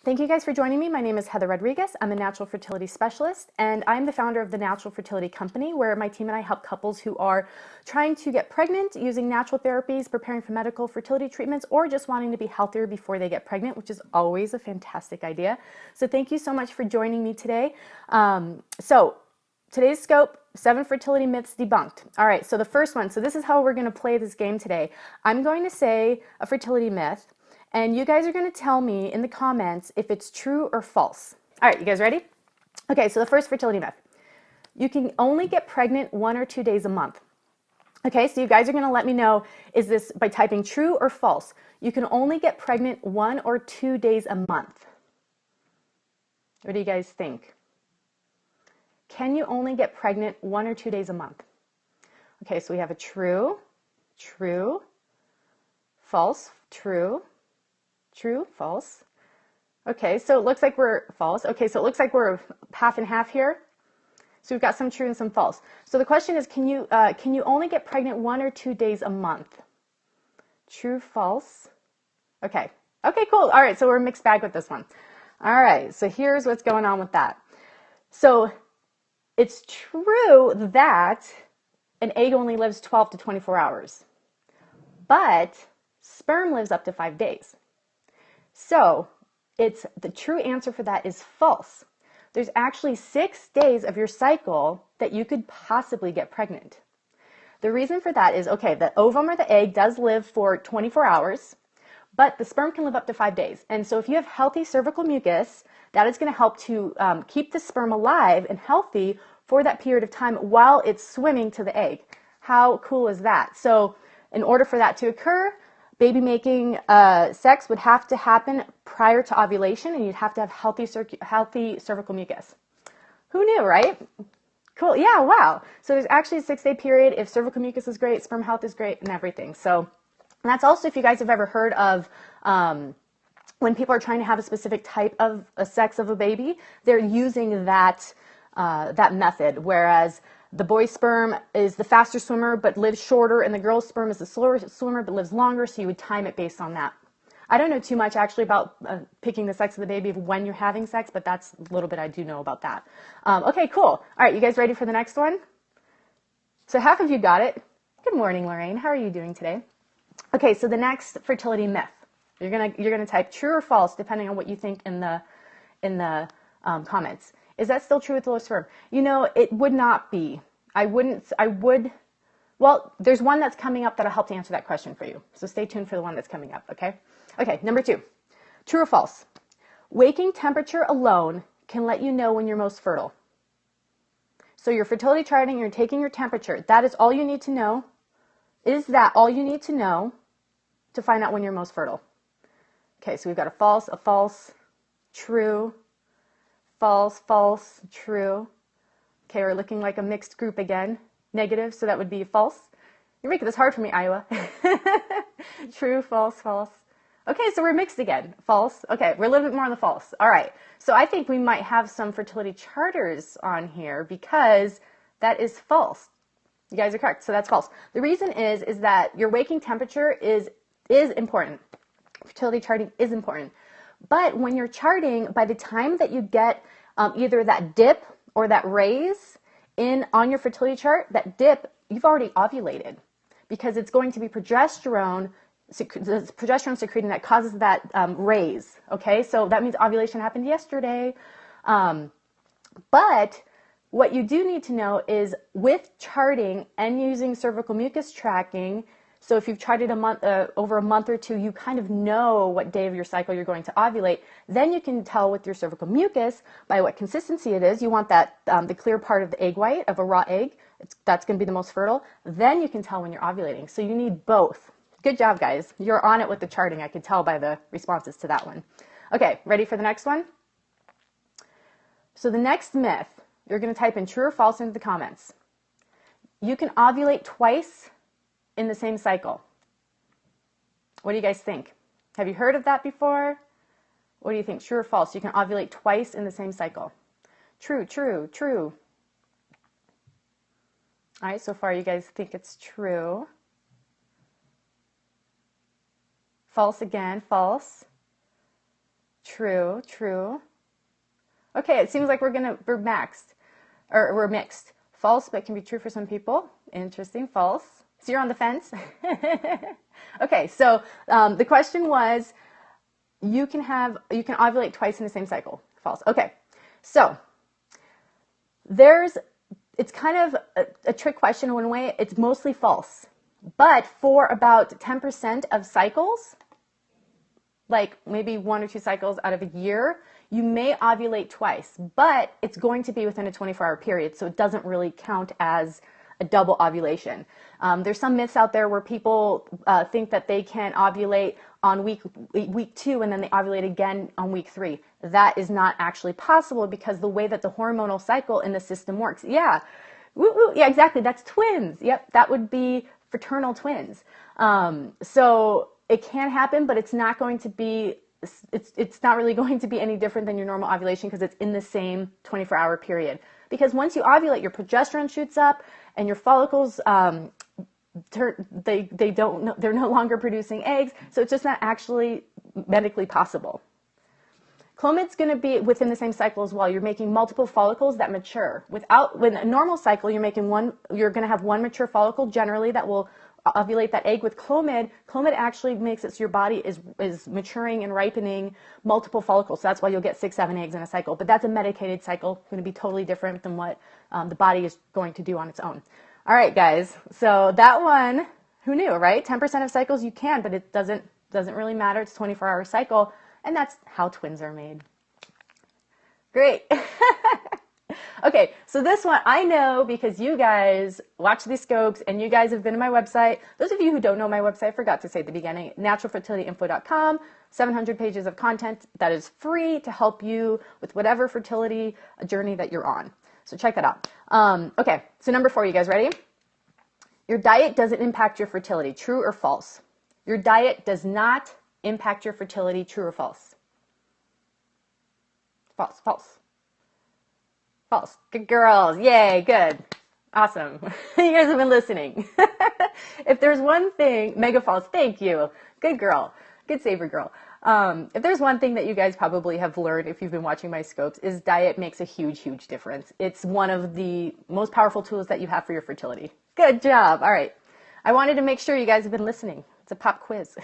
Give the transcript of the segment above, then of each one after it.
Thank you guys for joining me. My name is Heather Rodriguez. I'm a natural fertility specialist, and I'm the founder of the Natural Fertility Company, where my team and I help couples who are trying to get pregnant using natural therapies, preparing for medical fertility treatments, or just wanting to be healthier before they get pregnant, which is always a fantastic idea. So thank you so much for joining me today. Today's scope, 7 fertility myths debunked. All right, so the first one, so this is how we're going to play this game today. I'm going to say a fertility myth, and you guys are going to tell me in the comments if it's true or false. All right, you guys ready? Okay, so the first fertility myth. You can only get pregnant 1 or 2 days a month. Okay, so you guys are going to let me know, is this by typing true or false? You can only get pregnant 1 or 2 days a month. What do you guys think? Can you only get pregnant 1 or 2 days a month? Okay, so we have a true, true, false, true, true, false. Okay, so it looks like we're false. Okay, so it looks like we're half and half here. So we've got some true and some false. So the question is, can you only get pregnant 1 or 2 days a month? True, false. Okay, okay, cool. All right, so we're a mixed bag with this one. All right, so here's what's going on with that. So it's true that an egg only lives 12 to 24 hours, but sperm lives up to 5 days. So the true answer for that is false. There's actually 6 days of your cycle that you could possibly get pregnant. The reason for that is, okay, the ovum or the egg does live for 24 hours, but the sperm can live up to 5 days. And so if you have healthy cervical mucus, that is going to help to keep the sperm alive and healthy for that period of time while it's swimming to the egg. How cool is that? So in order for that to occur, baby making sex would have to happen prior to ovulation, and you'd have to have healthy cervical mucus. Who knew, right? Cool. Yeah, wow. So there's actually a 6-day period if cervical mucus is great, sperm health is great, and everything. So and that's also, if you guys have ever heard of when people are trying to have a specific type of a sex of a baby, they're using that method, whereas the boy's sperm is the faster swimmer but lives shorter, and the girl's sperm is the slower swimmer but lives longer, so you would time it based on that. I don't know too much actually about picking the sex of the baby when you're having sex, but that's a little bit I do know about that. Okay, cool. All right, you guys ready for the next one? So half of you got it. Good morning, Lorraine. How are you doing today? Okay, so the next fertility myth. You're gonna type true or false depending on what you think in the comments. Is that still true with low sperm? You know, it would not be. Well, there's one that's coming up that'll help to answer that question for you. So stay tuned for the one that's coming up, okay? Okay, number 2. True or false? Waking temperature alone can let you know when you're most fertile. So your fertility charting, you're taking your temperature. That is all you need to know. Is that all you need to know to find out when you're most fertile? Okay, so we've got a false, true, false, false, true. Okay, we're looking like a mixed group again. Negative, so that would be false. You're making this hard for me, Iowa. True, false, false. Okay, so we're mixed again. False. Okay, we're a little bit more on the false. All right, so I think we might have some fertility charters on here because that is false. You guys are correct, so that's false. The reason is that your waking temperature is important. Fertility charting is important. But when you're charting, by the time that you get either that dip or that raise on your fertility chart, that dip, you've already ovulated because it's going to be progesterone secreting that causes that raise. Okay, so that means ovulation happened yesterday. But what you do need to know is with charting and using cervical mucus tracking, so if you've charted over a month or two, you kind of know what day of your cycle you're going to ovulate. Then you can tell with your cervical mucus by what consistency it is. You want that the clear part of the egg white of a raw egg. That's going to be the most fertile. Then you can tell when you're ovulating. So you need both. Good job, guys. You're on it with the charting. I could tell by the responses to that one. Okay, ready for the next one? So the next myth, you're going to type in true or false into the comments. You can ovulate twice in the same cycle. What do you guys think? Have you heard of that before? What do you think? True or false? You can ovulate twice in the same cycle. True, true, true. All right, so far you guys think it's true. False again, false. True, true. Okay, it seems like we're maxed, or we're mixed. False, but can be true for some people. Interesting, false. So you're on the fence? Okay, so the question was, you can ovulate twice in the same cycle. False. Okay, so it's kind of a trick question in one way. It's mostly false. But for about 10% of cycles, like maybe 1 or 2 cycles out of a year, you may ovulate twice, but it's going to be within a 24-hour period, so it doesn't really count as a double ovulation. There's some myths out there where people think that they can ovulate on week 2 and then they ovulate again on week 3. That is not actually possible because the way that the hormonal cycle in the system works. Yeah, yeah, exactly. That's twins. Yep, that would be fraternal twins. So it can happen, but it's not going to be. It's not really going to be any different than your normal ovulation because it's in the same 24-hour period. Because once you ovulate, your progesterone shoots up and your follicles they're no longer producing eggs, so it's just not actually medically possible. Clomid's going to be within the same cycle as well. You're making multiple follicles that mature. With a normal cycle, you're going to have one mature follicle generally that will ovulate that egg. With Clomid actually makes it so your body is maturing and ripening multiple follicles. So that's why you'll get 6, 7 eggs in a cycle. But that's a medicated cycle, going to be totally different than what the body is going to do on its own. All right, guys. So that one, who knew, right? 10% of cycles you can, but it doesn't really matter. It's a 24-hour cycle, and that's how twins are made. Great. Okay, so this one I know because you guys watch these scopes and you guys have been to my website. Those of you who don't know my website, I forgot to say at the beginning, naturalfertilityinfo.com, 700 pages of content that is free to help you with whatever fertility journey that you're on. So check that out. Okay, so number 4, you guys ready? Your diet doesn't impact your fertility, true or false? Your diet does not impact your fertility, true or false? False, false. False. Good girls. Yay, good. Awesome. You guys have been listening. If there's one thing, mega false, thank you. Good girl. Good saver girl. If there's one thing that you guys probably have learned if you've been watching my scopes is diet makes a huge, huge difference. It's one of the most powerful tools that you have for your fertility. Good job. All right. I wanted to make sure you guys have been listening. It's a pop quiz.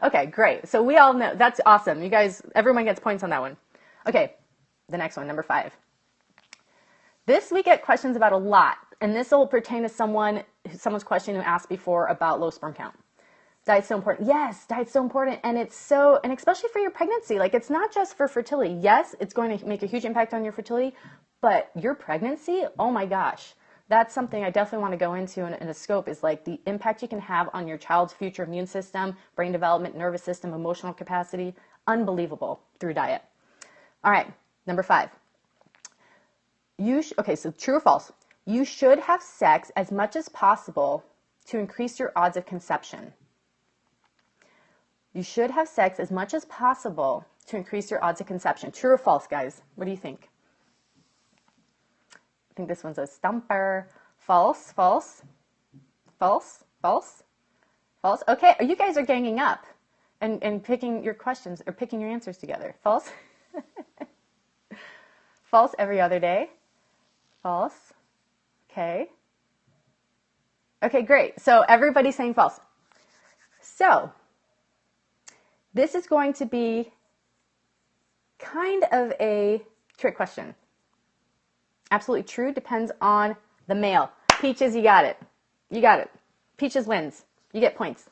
Okay, great. So we all know. That's awesome. You guys, everyone gets points on that one. Okay, the next one, number 5. This we get questions about a lot, and this will pertain to someone's question who asked before about low sperm count. Diet's so important. Yes, diet's so important, and especially for your pregnancy. Like, it's not just for fertility. Yes, it's going to make a huge impact on your fertility, but your pregnancy, oh my gosh, that's something I definitely want to go into in a scope, is like the impact you can have on your child's future immune system, brain development, nervous system, emotional capacity. Unbelievable through diet. All right, number 5. Okay, so true or false? You should have sex as much as possible to increase your odds of conception. You should have sex as much as possible to increase your odds of conception. True or false, guys? What do you think? I think this one's a stumper. False, false, false, false, false. Okay, you guys are ganging up and picking your questions or picking your answers together. False? False every other day. False. Okay. Okay, great. So everybody's saying false. So this is going to be kind of a trick question. Absolutely true. Depends on the male. Peaches, you got it. You got it. Peaches wins. You get points.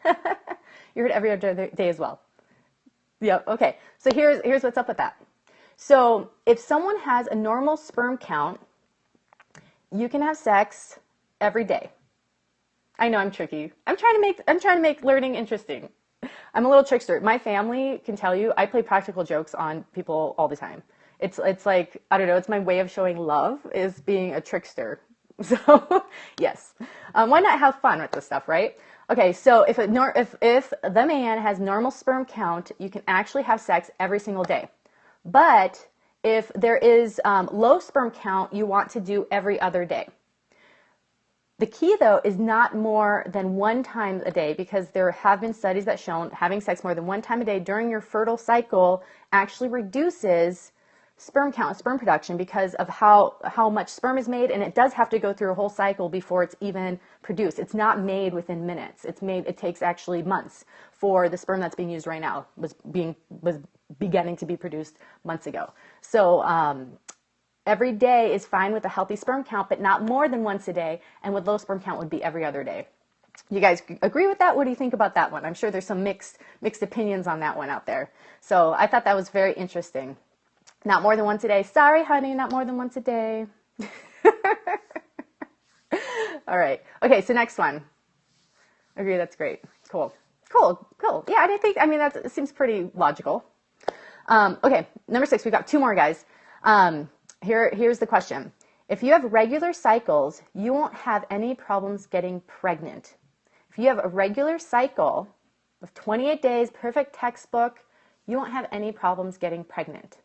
You heard every other day as well. Yep. Okay. So here's what's up with that. So if someone has a normal sperm count, you can have sex every day. I know I'm tricky. I'm trying to make learning interesting. I'm a little trickster. My family can tell you I play practical jokes on people all the time. It's like, I don't know, it's my way of showing love, is being a trickster. So yes, why not have fun with this stuff, right? Okay, so if the man has normal sperm count, you can actually have sex every single day. But if there is low sperm count, you want to do every other day. The key, though, is not more than 1 time a day, because there have been studies that shown having sex more than 1 time a day during your fertile cycle actually reduces sperm count, sperm production, because of how much sperm is made, and it does have to go through a whole cycle before it's even produced. It's not made within minutes. It takes actually months for the sperm that's being used right now was beginning to be produced months ago. So every day is fine with a healthy sperm count, but not more than once a day, and with low sperm count would be every other day. You guys agree with that? What do you think about that one? I'm sure there's some mixed opinions on that one out there. So I thought that was very interesting. Not more than once a day. Sorry, honey, not more than once a day. All right. Okay, so next one. Agree, that's great. Cool. Yeah, I mean, that seems pretty logical. Okay, number 6, we've got 2 more, guys. Here's the question. If you have regular cycles, you won't have any problems getting pregnant. If you have a regular cycle of 28 days, perfect textbook, you won't have any problems getting pregnant.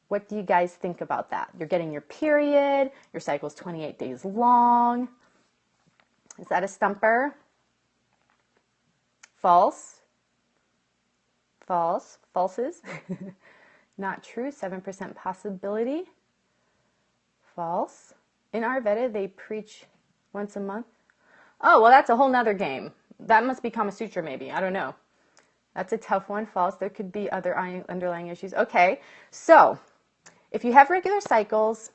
What do you guys think about that? You're getting your period, your cycle's 28 days long. Is that a stumper? False? Falses? Not true, 7% possibility. False. In Ayurveda, they preach once a month. Oh, well, that's a whole nother game. That must be Kama Sutra, maybe. I don't know. That's a tough one. False. There could be other underlying issues. Okay, so if you have regular cycles,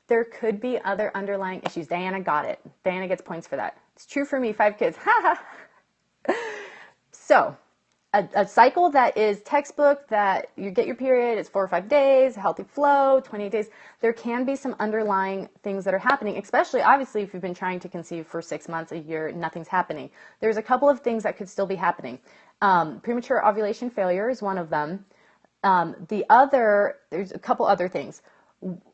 there could be other underlying issues. Diana got it. Diana gets points for that. It's true for me, 5 kids. So a cycle that is textbook, that you get your period, it's 4 or 5 days, healthy flow, 28 days. There can be some underlying things that are happening, especially, obviously, if you've been trying to conceive for 6 months, a year, nothing's happening. There's a couple of things that could still be happening. Premature ovulation failure is one of them. There's a couple other things.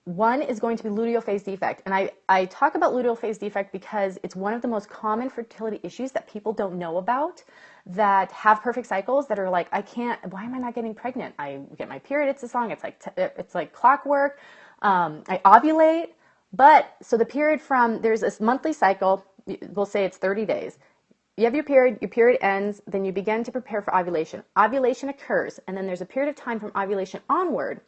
One is going to be luteal phase defect. And I talk about luteal phase defect because it's one of the most common fertility issues that people don't know about, that have perfect cycles, that are like, why am I not getting pregnant? I get my period, it's this long, it's like clockwork. I ovulate, so the period there's this monthly cycle, we'll say it's 30 days. You have your period ends, then you begin to prepare for ovulation. Ovulation occurs, and then there's a period of time from ovulation onward.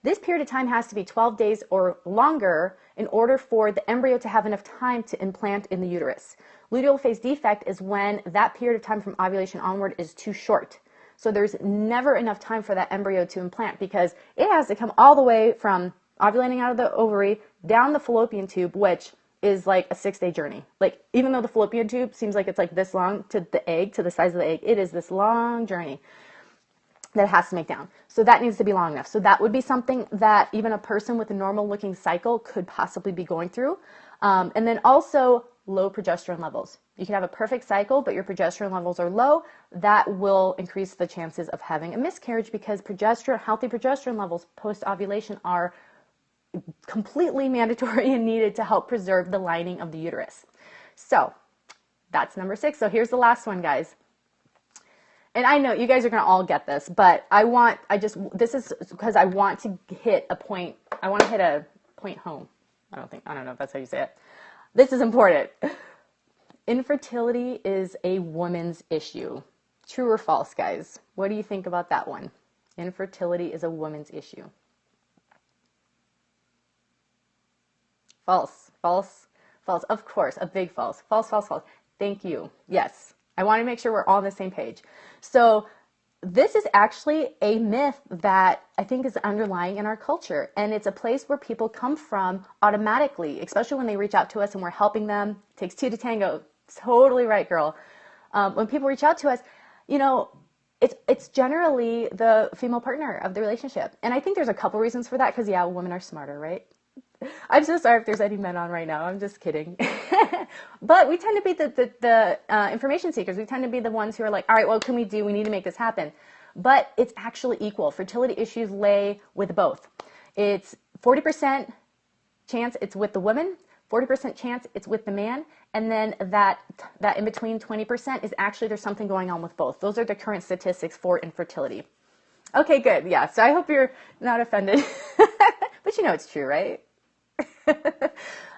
This period of time has to be 12 days or longer in order for the embryo to have enough time to implant in the uterus. Luteal phase defect is when that period of time from ovulation onward is too short. So there's never enough time for that embryo to implant, because it has to come all the way from ovulating out of the ovary down the fallopian tube, which is like a 6-day journey. Like, even though the fallopian tube seems like it's like this long to the egg, to the size of the egg, it is this long journey that it has to make down. So that needs to be long enough. So that would be something that even a person with a normal looking cycle could possibly be going through. And then also low progesterone levels. You can have a perfect cycle, but your progesterone levels are low. That will increase the chances of having a miscarriage, because healthy progesterone levels post-ovulation are completely mandatory and needed to help preserve the lining of the uterus. So that's number 6. So here's the last one, guys. And I know you guys are going to all get this, but this is because I want to hit a point. I want to hit a point home. I don't know if that's how you say it. This is important. Infertility is a woman's issue. True or false, guys? What do you think about that one? Infertility is a woman's issue. False. Of course, a big false. False. Thank you. Yes. I want to make sure we're all on the same page. So this is actually a myth that I think is underlying in our culture. And it's a place where people come from automatically, especially when they reach out to us and we're helping them. It takes 2 to tango. Totally right, girl. When people reach out to us, it's generally the female partner of the relationship. And I think there's a couple reasons for that, because, yeah, women are smarter, right? I'm so sorry if there's any men on right now. I'm just kidding. But we tend to be the information seekers. We tend to be the ones who are like, all right, what can we do? We need to make this happen. But it's actually equal. Fertility issues lay with both. It's 40% chance it's with the woman, 40% chance it's with the man, and then that in between 20% is actually there's something going on with both. Those are the current statistics for infertility. Okay, good. Yeah, so I hope you're not offended. But it's true, right?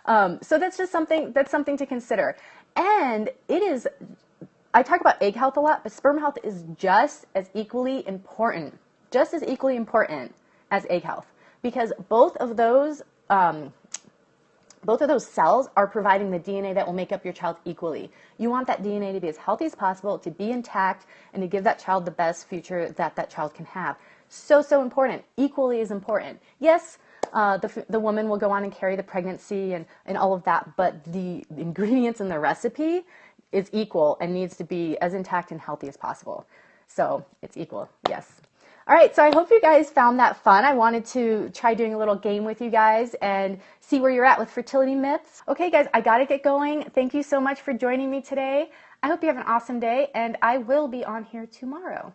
So that's just something to consider. And it is, I talk about egg health a lot, but sperm health is just as equally important as egg health, because both of those cells are providing the DNA that will make up your child equally. You want that DNA to be as healthy as possible, to be intact, and to give that child the best future that that child can have. So, so important. Equally as important. Yes, the woman will go on and carry the pregnancy and all of that, but the ingredients in the recipe is equal and needs to be as intact and healthy as possible. So it's equal, yes. All right, so I hope you guys found that fun. I wanted to try doing a little game with you guys and see where you're at with fertility myths. Okay, guys, I gotta get going. Thank you so much for joining me today. I hope you have an awesome day, and I will be on here tomorrow.